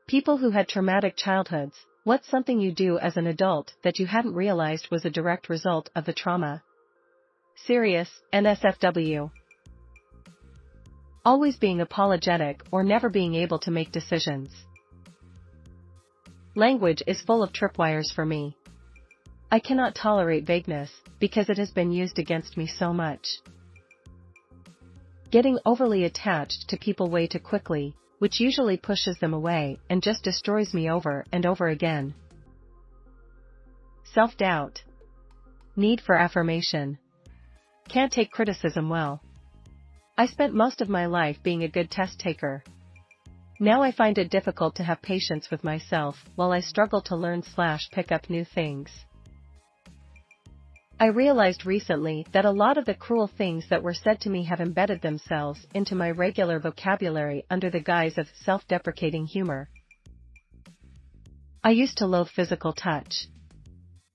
People who had traumatic childhoods, what's something you do as an adult that you hadn't realized was a direct result of the trauma? Serious, NSFW. Always being apologetic or never being able to make decisions. Language is full of tripwires for me. I cannot tolerate vagueness, because it has been used against me so much. Getting overly attached to people way too quickly, which usually pushes them away and just destroys me over and over again. Self-doubt. Need for affirmation. Can't take criticism well. I spent most of my life being a good test taker. Now I find it difficult to have patience with myself while I struggle to learn/pick up new things. I realized recently that a lot of the cruel things that were said to me have embedded themselves into my regular vocabulary under the guise of self-deprecating humor. I used to loathe physical touch.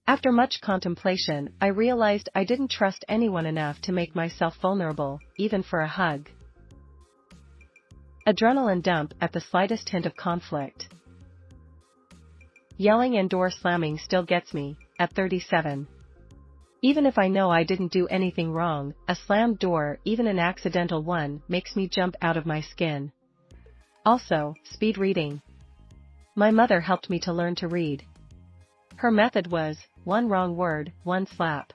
After much contemplation, I realized I didn't trust anyone enough to make myself vulnerable, even for a hug. Adrenaline dump at the slightest hint of conflict. Yelling and door slamming still gets me, at 37. Even if I know I didn't do anything wrong, a slammed door, even an accidental one, makes me jump out of my skin. Also, speed reading. My mother helped me to learn to read. Her method was, one wrong word, one slap.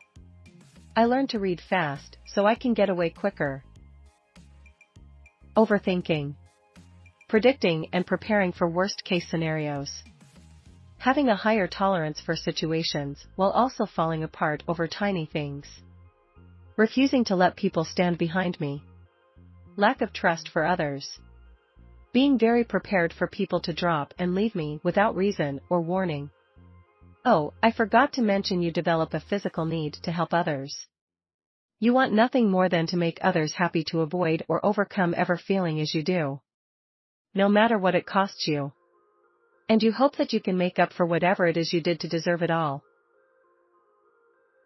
I learned to read fast, so I can get away quicker. Overthinking. Predicting and preparing for worst-case scenarios. Having a higher tolerance for situations while also falling apart over tiny things. Refusing to let people stand behind me. Lack of trust for others. Being very prepared for people to drop and leave me without reason or warning. Oh, I forgot to mention, you develop a physical need to help others. You want nothing more than to make others happy, to avoid or overcome ever feeling as you do. No matter what it costs you. And you hope that you can make up for whatever it is you did to deserve it all.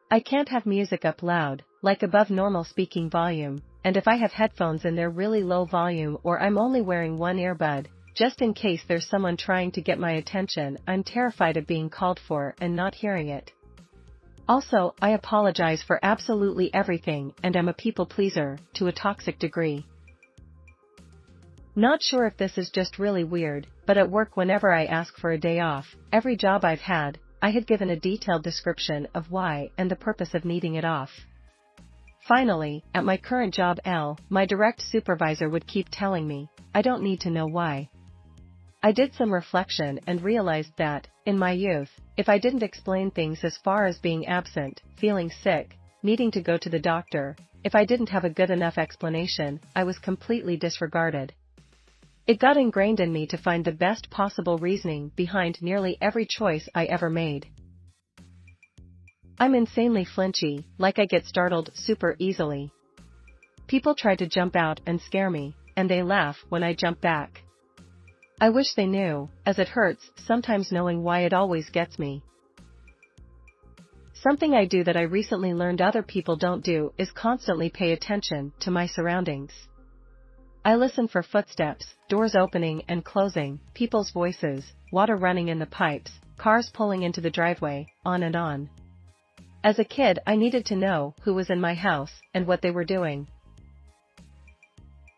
I can't have music up loud, like above normal speaking volume, and if I have headphones and they're really low volume or I'm only wearing one earbud, just in case there's someone trying to get my attention, I'm terrified of being called for and not hearing it. Also, I apologize for absolutely everything and am a people pleaser, to a toxic degree. Not sure if this is just really weird, but at work whenever I ask for a day off, every job I've had, I had given a detailed description of why and the purpose of needing it off. Finally, at my current job my direct supervisor would keep telling me, I don't need to know why. I did some reflection and realized that, in my youth, if I didn't explain things as far as being absent, feeling sick, needing to go to the doctor, if I didn't have a good enough explanation, I was completely disregarded. It got ingrained in me to find the best possible reasoning behind nearly every choice I ever made. I'm insanely flinchy, like I get startled super easily. People try to jump out and scare me, and they laugh when I jump back. I wish they knew, as it hurts sometimes knowing why it always gets me. Something I do that I recently learned other people don't do is constantly pay attention to my surroundings. I listen for footsteps, doors opening and closing, people's voices, water running in the pipes, cars pulling into the driveway, on and on. As a kid, I needed to know who was in my house and what they were doing.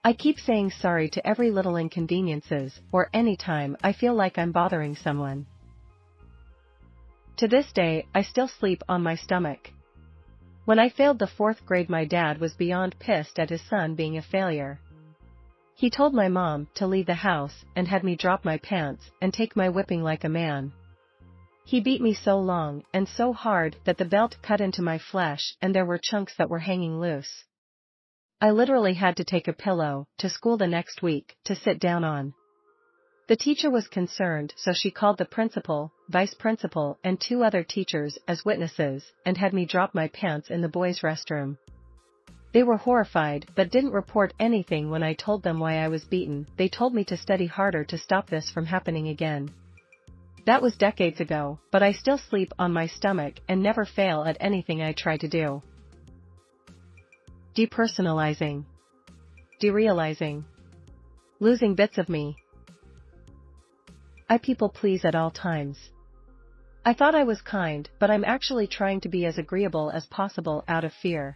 I keep saying sorry to every little inconveniences or any time I feel like I'm bothering someone. To this day, I still sleep on my stomach. When I failed the 4th grade, my dad was beyond pissed at his son being a failure. He told my mom to leave the house and had me drop my pants and take my whipping like a man. He beat me so long and so hard that the belt cut into my flesh and there were chunks that were hanging loose. I literally had to take a pillow to school the next week to sit down on. The teacher was concerned, so she called the principal, vice principal, and 2 other teachers as witnesses and had me drop my pants in the boys' restroom. They were horrified but didn't report anything when I told them why I was beaten. They told me to study harder to stop this from happening again. That was decades ago, but I still sleep on my stomach and never fail at anything I try to do. Depersonalizing. Derealizing. Losing bits of me. I people please at all times. I thought I was kind, but I'm actually trying to be as agreeable as possible out of fear.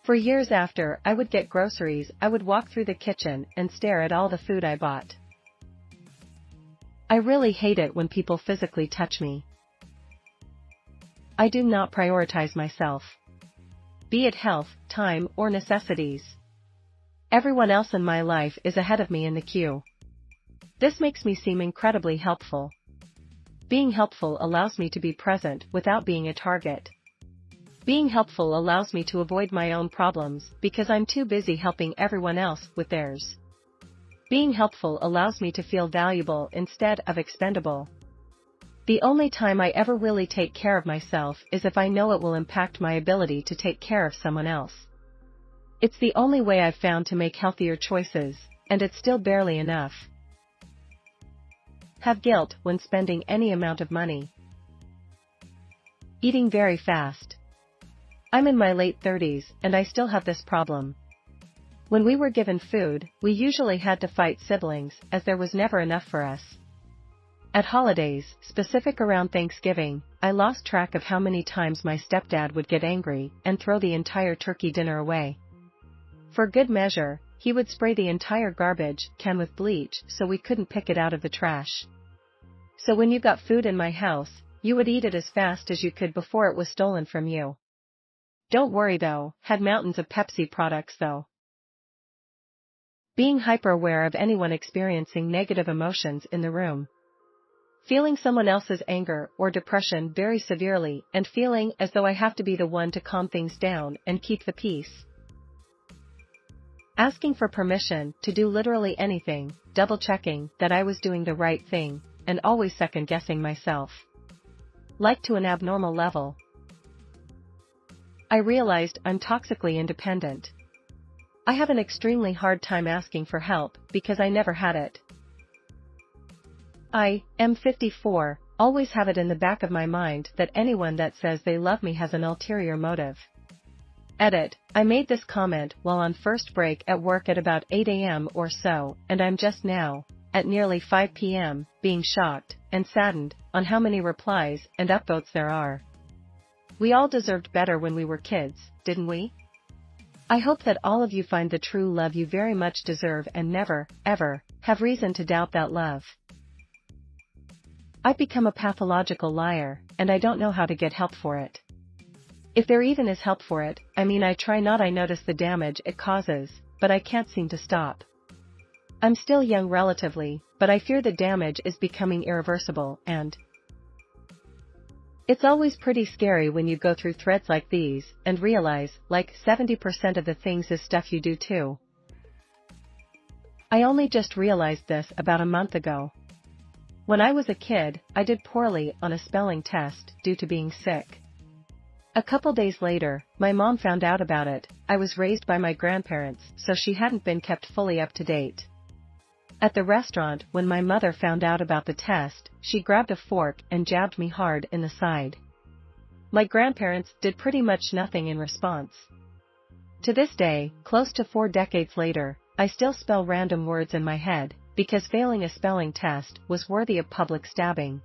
For years after I would get groceries, I would walk through the kitchen and stare at all the food I bought. I really hate it when people physically touch me. I do not prioritize myself. Be it health, time, or necessities. Everyone else in my life is ahead of me in the queue. This makes me seem incredibly helpful. Being helpful allows me to be present without being a target. Being helpful allows me to avoid my own problems because I'm too busy helping everyone else with theirs. Being helpful allows me to feel valuable instead of expendable. The only time I ever really take care of myself is if I know it will impact my ability to take care of someone else. It's the only way I've found to make healthier choices, and it's still barely enough. Have guilt when spending any amount of money. Eating very fast. I'm in my late 30s and I still have this problem. When we were given food, we usually had to fight siblings as there was never enough for us. At holidays, specific around Thanksgiving, I lost track of how many times my stepdad would get angry and throw the entire turkey dinner away. For good measure, he would spray the entire garbage can with bleach so we couldn't pick it out of the trash. So when you got food in my house, you would eat it as fast as you could before it was stolen from you. Don't worry though, had mountains of Pepsi products though. Being hyper-aware of anyone experiencing negative emotions in the room. Feeling someone else's anger or depression very severely and feeling as though I have to be the one to calm things down and keep the peace. Asking for permission to do literally anything, double-checking that I was doing the right thing, and always second-guessing myself. Like to an abnormal level. I realized I'm toxically independent. I have an extremely hard time asking for help because I never had it. I am 54, always have it in the back of my mind that anyone that says they love me has an ulterior motive. Edit, I made this comment while on first break at work at about 8 a.m. or so, and I'm just now, at nearly 5 p.m., being shocked and saddened on how many replies and upvotes there are. We all deserved better when we were kids, didn't we? I hope that all of you find the true love you very much deserve and never, ever, have reason to doubt that love. I've become a pathological liar, and I don't know how to get help for it. If there even is help for it, I try not. I notice the damage it causes, but I can't seem to stop. I'm still young relatively, but I fear the damage is becoming irreversible and it's always pretty scary when you go through threads like these and realize, like 70% of the things is stuff you do too. I only just realized this about a month ago. When I was a kid, I did poorly on a spelling test due to being sick. A couple days later, my mom found out about it. I was raised by my grandparents, so she hadn't been kept fully up to date. At the restaurant, when my mother found out about the test, she grabbed a fork and jabbed me hard in the side. My grandparents did pretty much nothing in response. To this day, close to 4 decades later, I still spell random words in my head, because failing a spelling test was worthy of public stabbing.